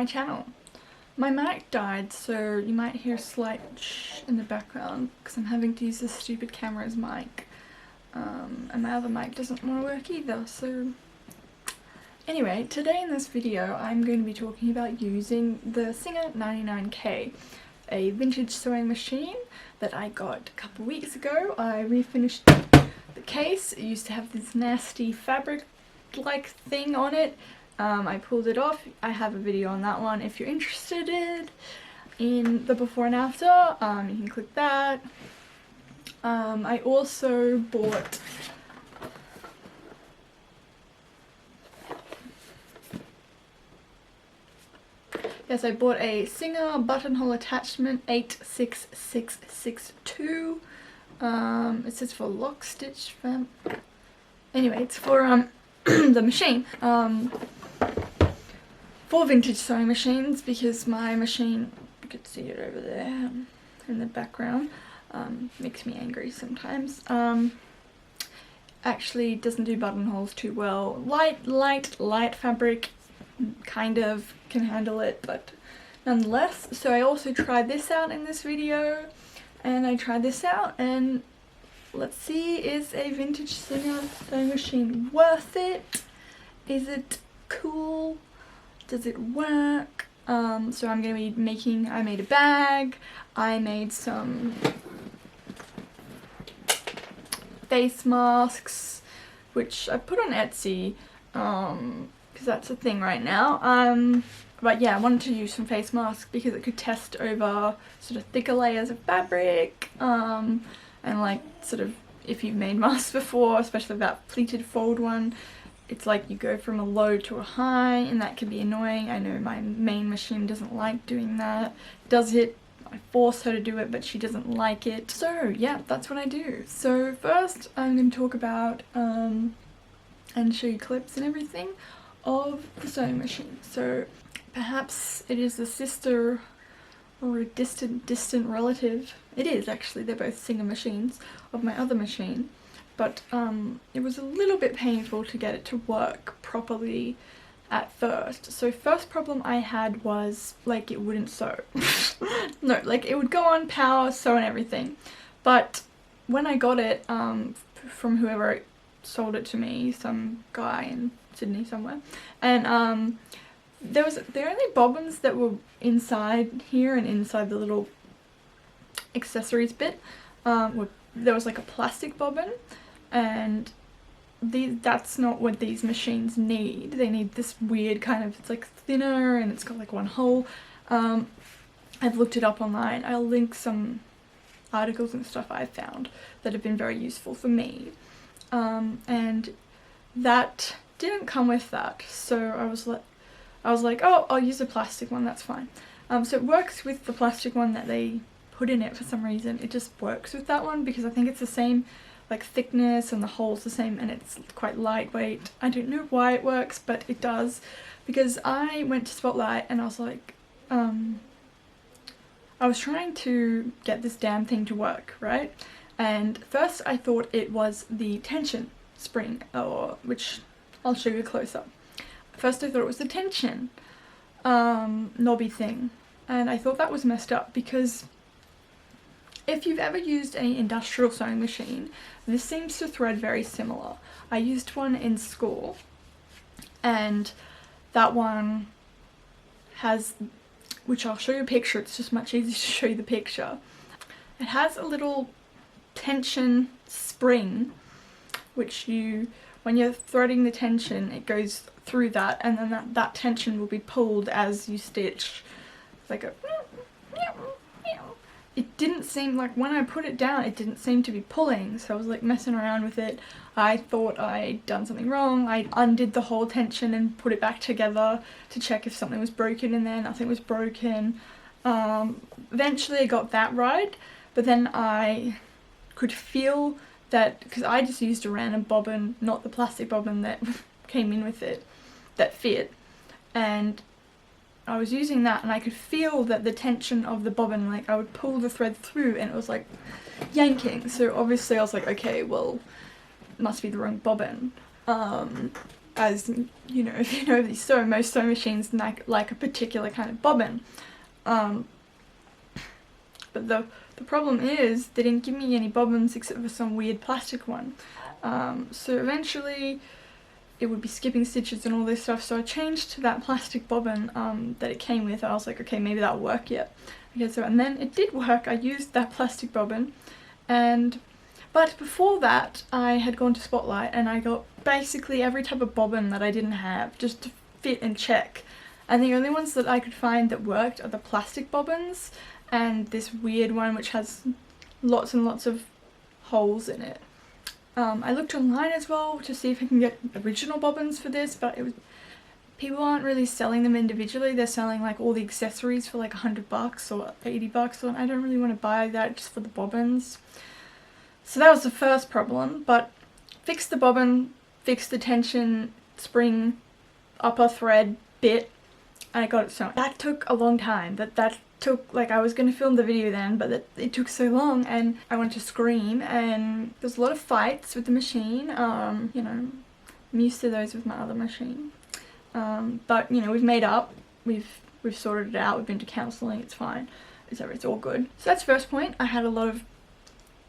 my channel. My mic died, so you might hear a slight shh in the background because I'm having to use this stupid camera's mic. And my other mic doesn't want to work either, so... Anyway, today in this video I'm going to be talking about using the Singer 99K, a vintage sewing machine that I got a couple weeks ago. I refinished the case. It used to have this nasty fabric-like thing on it. I pulled it off. I have a video on that one if you're interested in the before and after. You can click that. I also bought I bought a Singer buttonhole attachment 86662. It says for lock stitch fam. Anyway, it's for the machine. For vintage sewing machines, because my machine, you could see it over there in the background, makes me angry sometimes. Actually doesn't do buttonholes too well. Light fabric kind of can handle it, but nonetheless. So I also tried this out in this video, and I tried this out, and let's see, is a vintage Singer sewing machine worth it? Is it cool? Does it work? So I'm going to be making, I made a bag, I made some face masks, which I put on Etsy, because that's a thing right now. But yeah, I wanted to use some face masks because it could test over sort of thicker layers of fabric, and like sort of, if you've made masks before, especially that pleated fold one, it's like you go from a low to a high, and that can be annoying. I know my main machine doesn't like doing that. Does it? I force her to do it, but she doesn't like it. So yeah, that's what I do. So first I'm going to talk about and show you clips and everything of the sewing machine. So perhaps it is a sister or a distant relative. It is actually, they're both Singer machines of my other machine. But it was a little bit painful to get it to work properly at first. So first problem I had was, like, it wouldn't sew. No, like, it would go on power, sew and everything. But when I got it from whoever sold it to me, some guy in Sydney somewhere, and there were only bobbins that were inside here and inside the little accessories bit. There was like a plastic bobbin, and that's not what these machines need. They need this weird kind of, it's like thinner and it's got like one hole. I've looked it up online. I'll link some articles and stuff I've found that have been very useful for me. And that didn't come with that, so I was like, oh, I'll use a plastic one, that's fine. So it works with the plastic one that they put in it for some reason. It just works with that one because I think it's the same like thickness and the hole's the same, and it's quite lightweight. I don't know why it works, but it does, because I went to Spotlight and I was like, I was trying to get this damn thing to work, right? And first I thought it was the tension spring, or which I'll show you a close up. First I thought it was the tension knobby thing, and I thought that was messed up because if you've ever used an industrial sewing machine, this seems to thread very similar. I used one in school, and that one has, which I'll show you a picture, it's just much easier to show you the picture. It has a little tension spring, which when you're threading the tension, it goes through that, and then that tension will be pulled as you stitch. It's like a... It didn't seem like, when I put it down, it didn't seem to be pulling, so I was like messing around with it. I thought I'd done something wrong. I undid the whole tension and put it back together to check if something was broken in there. Nothing was broken. Eventually I got that right, but then I could feel that, because I just used a random bobbin, not the plastic bobbin that came in with it, that fit, and I was using that, and I could feel that the tension of the bobbin, like I would pull the thread through and it was like yanking. So obviously I was like, okay, well, it must be the wrong bobbin. as you know, if you know these most sewing machines like a particular kind of bobbin. But the problem is they didn't give me any bobbins except for some weird plastic one. So eventually it would be skipping stitches and all this stuff, so I changed to that plastic bobbin that it came with. I was like, okay, maybe that'll work yet. Okay, so and then it did work. I used that plastic bobbin, but before that I had gone to Spotlight and I got basically every type of bobbin that I didn't have just to fit and check, and the only ones that I could find that worked are the plastic bobbins and this weird one which has lots and lots of holes in it. I looked online as well to see if I can get original bobbins for this, but people aren't really selling them individually. They're selling like all the accessories for like $100 or $80, and I don't really want to buy that just for the bobbins. So that was the first problem, but fixed the bobbin, fixed the tension spring upper thread bit, and I got it sewn. That took a long time. That took, like, I was going to film the video then, but it took so long and I wanted to scream, and there's a lot of fights with the machine. You know, I'm used to those with my other machine. But, you know, we've made up, we've sorted it out, we've been to counselling, it's fine, it's all good. So that's the first point. I had a lot of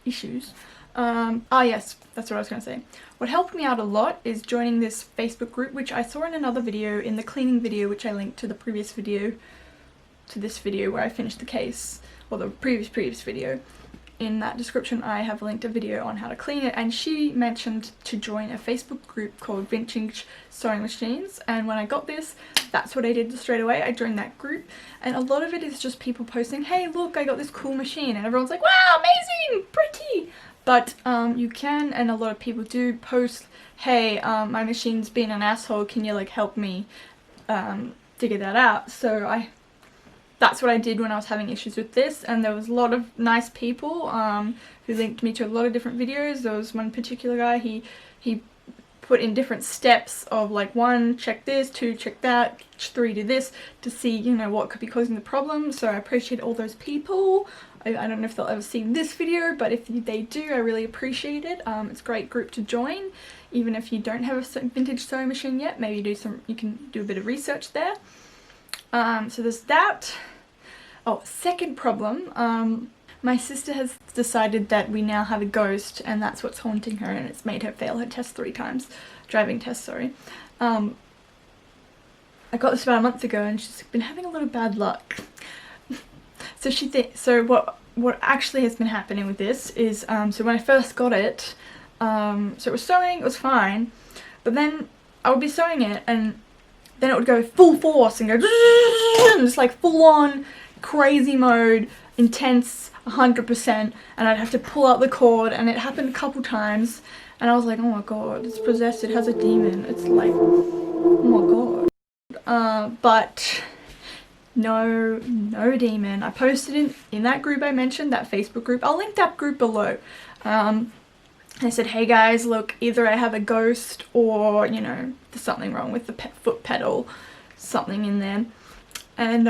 issues. Yes, that's what I was going to say. What helped me out a lot is joining this Facebook group, which I saw in another video, in the cleaning video, which I linked to the previous video, to this video where I finished the case, or the previous video. In that description I have linked a video on how to clean it, and she mentioned to join a Facebook group called Vintage Sewing Machines, and when I got this, that's what I did straight away. I joined that group, and a lot of it is just people posting, hey look, I got this cool machine, and everyone's like, wow, amazing, pretty. But you can, and a lot of people do, post, hey, my machine's been an asshole, can you like help me figure that out? So that's what I did when I was having issues with this, and there was a lot of nice people who linked me to a lot of different videos. There was one particular guy, he put in different steps of like 1, check this, 2, check that, 3, do this, to see, you know, what could be causing the problem. So I appreciate all those people. I don't know if they'll ever see this video, but if they do, I really appreciate it. It's a great group to join, even if you don't have a vintage sewing machine yet. Maybe you can do a bit of research there. So there's that. Oh, second problem, my sister has decided that we now have a ghost, and that's what's haunting her, and it's made her fail her test 3 times. Driving test, sorry. I got this about a month ago, and she's been having a lot of bad luck. So what actually has been happening with this is, so when I first got it, so it was sewing, it was fine, but then I would be sewing it, and then it would go full force and go just like full on crazy mode, intense 100%, and I'd have to pull out the cord, and it happened a couple times, and I was like, oh my god, it's possessed, it has a demon. It's like, oh my god. But no demon. I posted in that group I mentioned, that Facebook group. I'll link that group below. I said, hey guys, look, either I have a ghost or, you know, there's something wrong with the foot pedal, something in there. And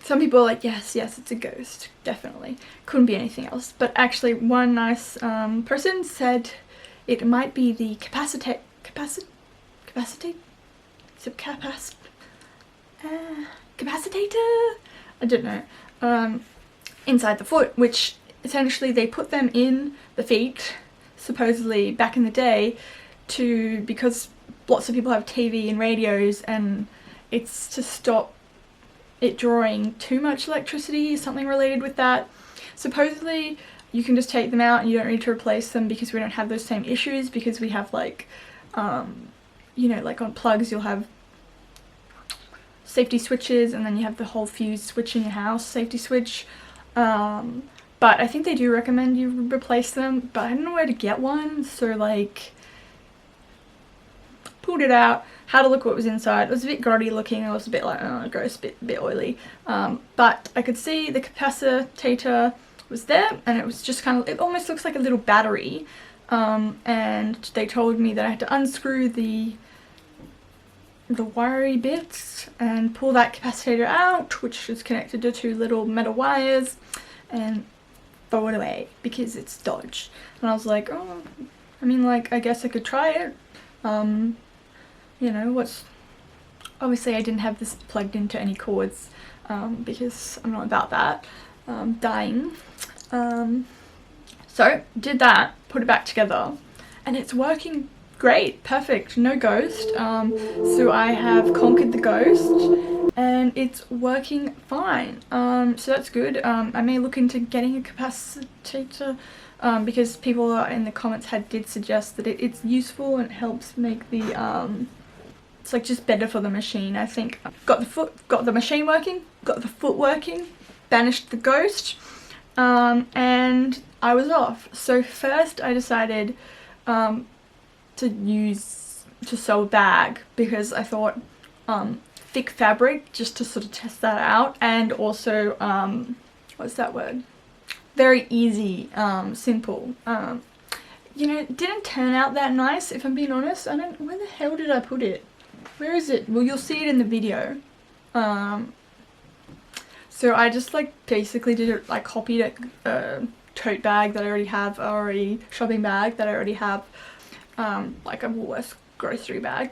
some people are like, yes, it's a ghost, definitely. Couldn't be anything else. But actually, one nice person said it might be the capacitator I don't know, inside the foot, which essentially they put them in the feet, supposedly back in the day, because lots of people have TV and radios, and it's to stop it drawing too much electricity, something related with that. Supposedly you can just take them out and you don't need to replace them, because we don't have those same issues, because we have like, you know, like on plugs you'll have safety switches, and then you have the whole fuse switch in your house, safety switch. But I think they do recommend you replace them, but I don't know where to get one, so like, pulled it out, had a look what was inside. It was a bit grotty looking, I was a bit like, oh gross, bit oily. But I could see the capacitator was there, and it was just kind of, it almost looks like a little battery. And they told me that I had to unscrew the wiry bits and pull that capacitor out, which is connected to 2 little metal wires, and throw it away because it's dodged. And I was like, oh, I mean, like, I guess I could try it. you know, obviously I didn't have this plugged into any cords because I'm not about that, dying. So did that, put it back together, and it's working great, perfect, no ghost. So I have conquered the ghost and it's working fine. So that's good. I may look into getting a capacitator because people in the comments did suggest that it's useful and it helps make the it's like just better for the machine. I think got the machine working, got the foot working, banished the ghost, and I was off. So first I decided to sew a bag because I thought thick fabric, just to sort of test that out, and also what's that word? Very easy, simple. You know, it didn't turn out that nice, if I'm being honest. Where the hell did I put it? Where is it? Well, you'll see it in the video. So I just like basically did it, like copied a tote bag that I already have, shopping bag that I already have, like a Woolworths grocery bag.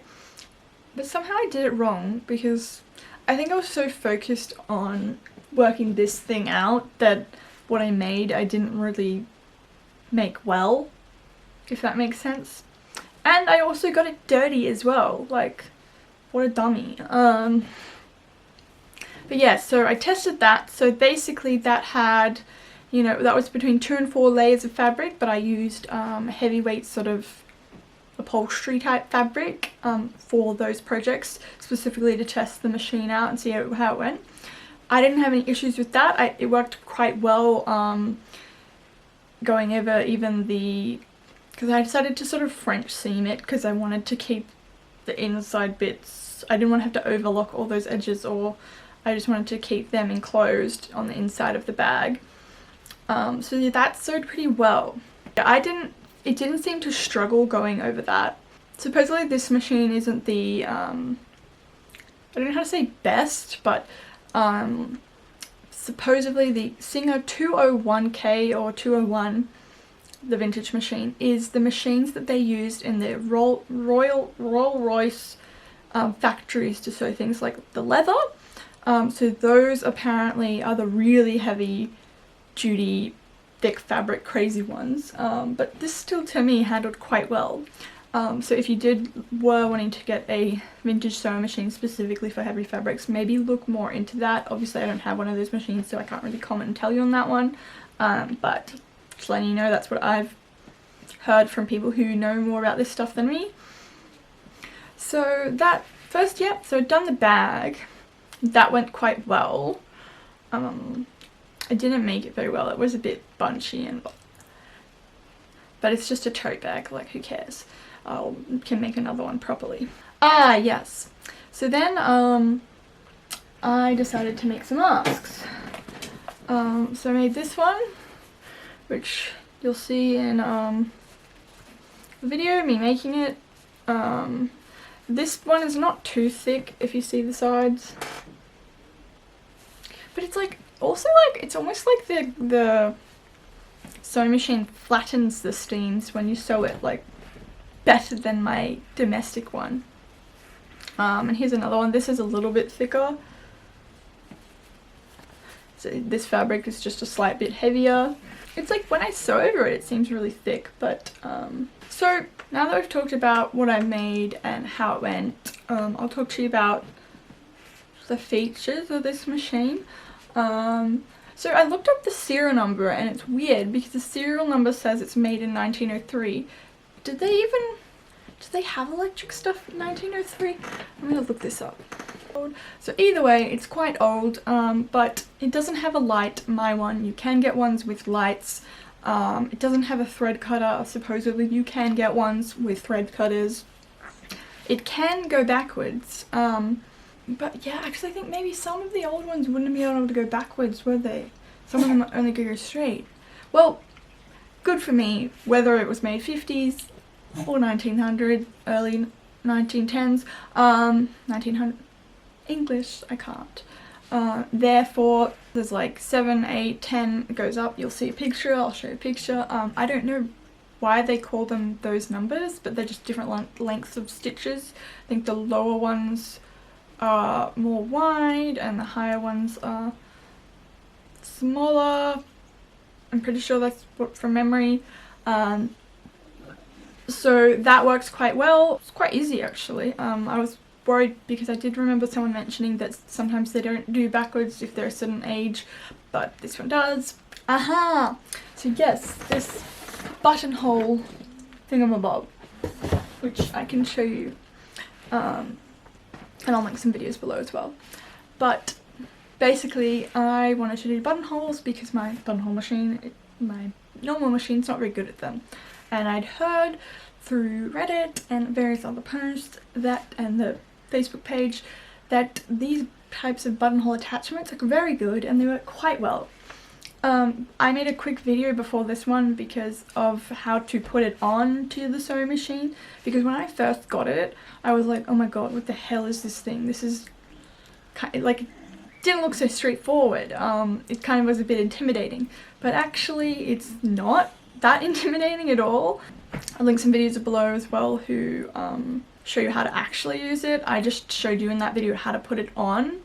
But somehow I did it wrong because I think I was so focused on working this thing out that what I made I didn't really make well, if that makes sense. And I also got it dirty as well, like what a dummy. But yeah, so I tested that. So basically that had, you know, that was between 2 and 4 layers of fabric, but I used heavyweight sort of upholstery type fabric for those projects, specifically to test the machine out and see how it went. I didn't have any issues with that. It worked quite well, going over even because I decided to sort of French seam it because I wanted to keep the inside bits. I didn't want to have to overlock all those edges, or I just wanted to keep them enclosed on the inside of the bag. So yeah, that sewed pretty well. It didn't seem to struggle going over that. Supposedly this machine isn't the, I don't know how to say best, but supposedly the Singer 201K or 201, the vintage machine, is the machines that they used in the Rolls-Royce factories to sew things like the leather. So those apparently are the really heavy duty thick fabric crazy ones, but this still to me handled quite well. So if you were wanting to get a vintage sewing machine specifically for heavy fabrics, maybe look more into that. Obviously I don't have one of those machines, so I can't really comment and tell you on that one, but just letting you know that's what I've heard from people who know more about this stuff than me. So that first, yeah, so I'd done the bag. That went quite well. I didn't make it very well. It was a bit bunchy, but it's just a tote bag, like who cares? Can make another one properly. Ah, yes. So then I decided to make some masks. So I made this one, which you'll see in the video, me making it. This one is not too thick if you see the sides, but it's like also like it's almost like the sewing machine flattens the seams when you sew it, like better than my domestic one. And here's another one. This is a little bit thicker. So this fabric is just a slight bit heavier. It's like when I sew over it, it seems really thick, but so now that we've talked about what I made and how it went, I'll talk to you about the features of this machine. So I looked up the serial number, and it's weird because the serial number says it's made in 1903. Did they have electric stuff in 1903? I'm gonna look this up. So either way, it's quite old, but it doesn't have a light, my one. You can get ones with lights. It doesn't have a thread cutter. Supposedly you can get ones with thread cutters. It can go backwards, but yeah, actually I think maybe some of the old ones wouldn't be able to go backwards, would they? Some of them only go straight. Well, good for me, whether it was made 50s or 1900, early 1910s, 1900, English, I can't. Therefore, there's like 7, 8, 10, it goes up, you'll see a picture, I'll show you a picture. I don't know why they call them those numbers, but they're just different lengths of stitches. I think the lower ones are more wide and the higher ones are smaller. I'm pretty sure that's what from memory. So that works quite well. It's quite easy actually. I was worried because I did remember someone mentioning that sometimes they don't do backwards if they're a certain age, but this one does. Aha! So yes, this buttonhole thingamabob, which I can show you, and I'll link some videos below as well. But basically I wanted to do buttonholes because my buttonhole machine, my normal machine's not very good at them. And I'd heard through Reddit and various other posts that, and the Facebook page, that these types of buttonhole attachments are very good and they work quite well. I made a quick video before this one because of how to put it on to the sewing machine, because when I first got it I was like, oh my god, what the hell is this thing? This is kind of like, it didn't look so straightforward. It kind of was a bit intimidating, but actually it's not that intimidating at all. I'll link some videos below as well who show you how to actually use it. I just showed you in that video how to put it on,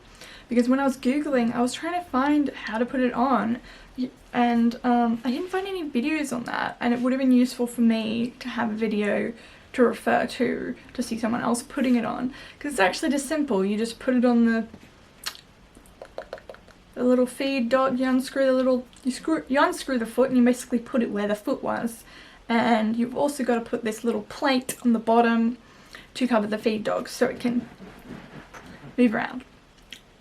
because when I was googling I was trying to find how to put it on and I didn't find any videos on that, and it would have been useful for me to have a video to refer to see someone else putting it on, because it's actually just simple. You just put it on the little feed dot, you unscrew the little, you unscrew the foot and you basically put it where the foot was, and you've also got to put this little plate on the bottom to cover the feed dog so it can move around.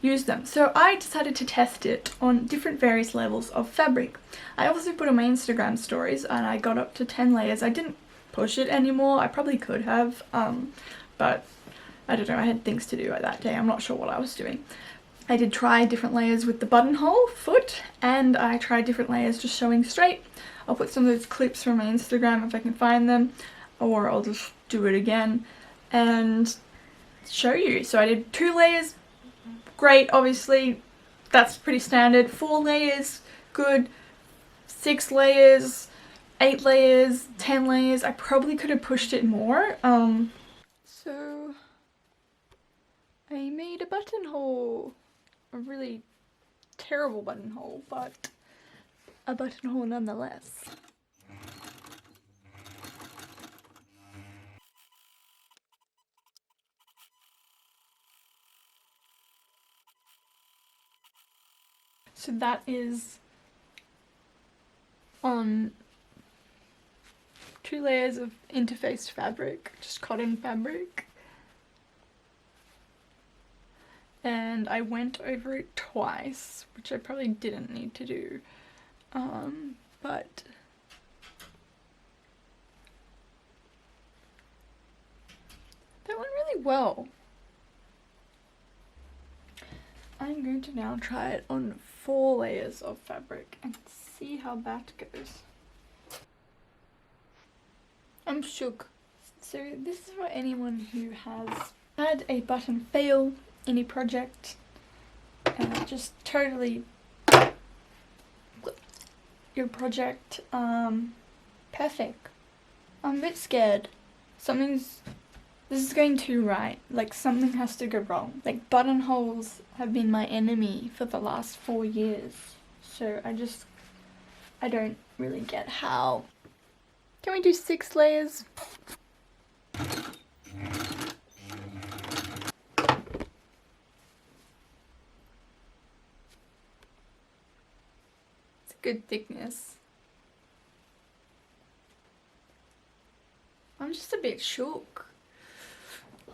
Use them. So I decided to test it on different various levels of fabric. I also put on my Instagram stories and I got up to 10 layers. I didn't push it anymore. I probably could have, but I don't know, I had things to do that day. I'm not sure what I was doing. I did try different layers with the buttonhole foot, and I tried different layers just showing straight. I'll put some of those clips from my Instagram if I can find them, or I'll just do it again and show you. So I did 2 layers, great, obviously, that's pretty standard. 4 layers, good. 6 layers, 8 layers, 10 layers. I probably could have pushed it more. So I made a buttonhole. A really terrible buttonhole, but a buttonhole nonetheless. So that is on 2 layers of interfaced fabric, just cotton fabric. And I went over it twice, which I probably didn't need to do, but that went really well. I'm going to now try it on 4 layers of fabric and see how that goes. I'm shook. So this is for anyone who has had a button fail any project and just totally your project perfect. I'm a bit scared. This is going too right. Like, something has to go wrong. Like, buttonholes have been my enemy for the last 4 years. So I don't really get how. Can we do 6 layers? It's a good thickness. I'm just a bit shook.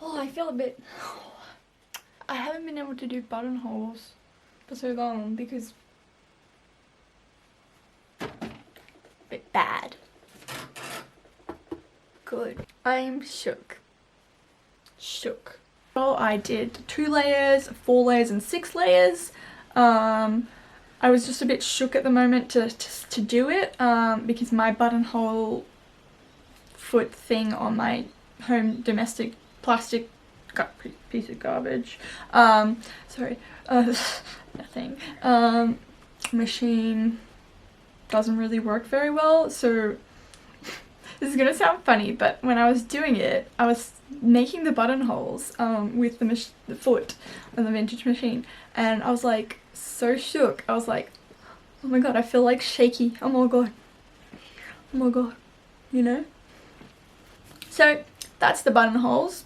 Oh, I feel a bit... I haven't been able to do buttonholes for so long because... a bit bad. Good. I'm shook. Shook. Well, I did 2 layers, 4 layers and 6 layers. I was just a bit shook at the moment to do it because my buttonhole foot thing on my home domestic plastic piece of garbage, nothing, machine doesn't really work very well, so This is gonna sound funny, but when I was doing it, I was making the buttonholes with the foot on the vintage machine, and I was like so shook. I was like, oh my god, I feel like shaky. Oh my god. Oh my god. You know? So that's the buttonholes.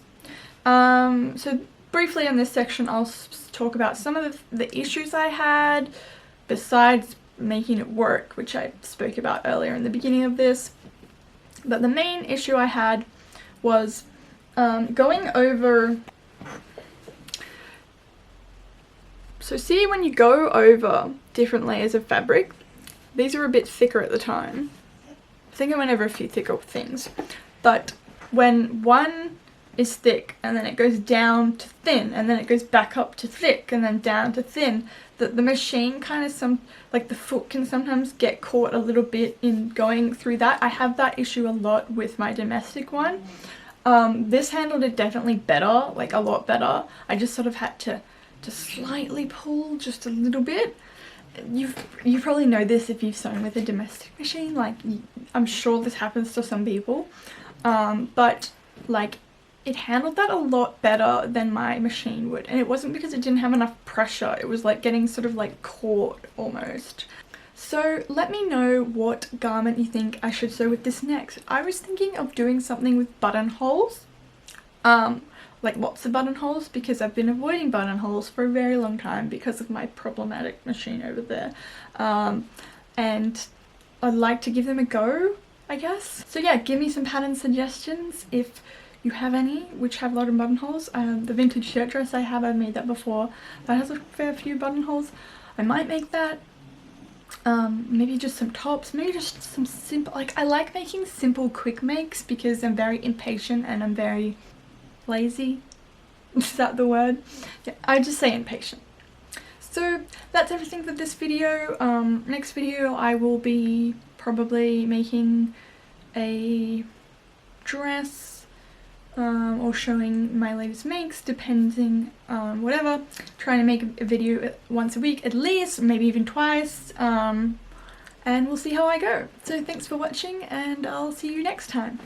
So briefly in this section I'll talk about some of the issues I had besides making it work, which I spoke about earlier in the beginning of this. But the main issue I had was going over. So see, when you go over different layers of fabric, these are a bit thicker at the time. I think I went over a few thicker things, but when one is thick and then it goes down to thin and then it goes back up to thick and then down to thin, the machine kind of like the foot can sometimes get caught a little bit in going through that. I have that issue a lot with my domestic one. This handled it definitely better, like a lot better. I just sort of had to slightly pull just a little bit. You probably know this if you've sewn with a domestic machine, like I'm sure this happens to some people, but like it handled that a lot better than my machine would, and it wasn't because it didn't have enough pressure. It was like getting sort of like caught almost. So let me know what garment you think I should sew with this next. I was thinking of doing something with buttonholes, like lots of buttonholes, because I've been avoiding buttonholes for a very long time because of my problematic machine over there, and I'd like to give them a go, I guess. So yeah, give me some pattern suggestions if you have any which have a lot of buttonholes. The vintage shirt dress I have, I've made that before. That has a fair few buttonholes. I might make that. Maybe just some tops, maybe just some simple, like I like making simple quick makes because I'm very impatient and I'm very lazy. Is that the word? Yeah, I just say impatient. So that's everything for this video. Next video I will be probably making a dress or showing my latest makes, depending on whatever. Trying to make a video once a week at least, maybe even twice, and we'll see how I go. So thanks for watching and I'll see you next time.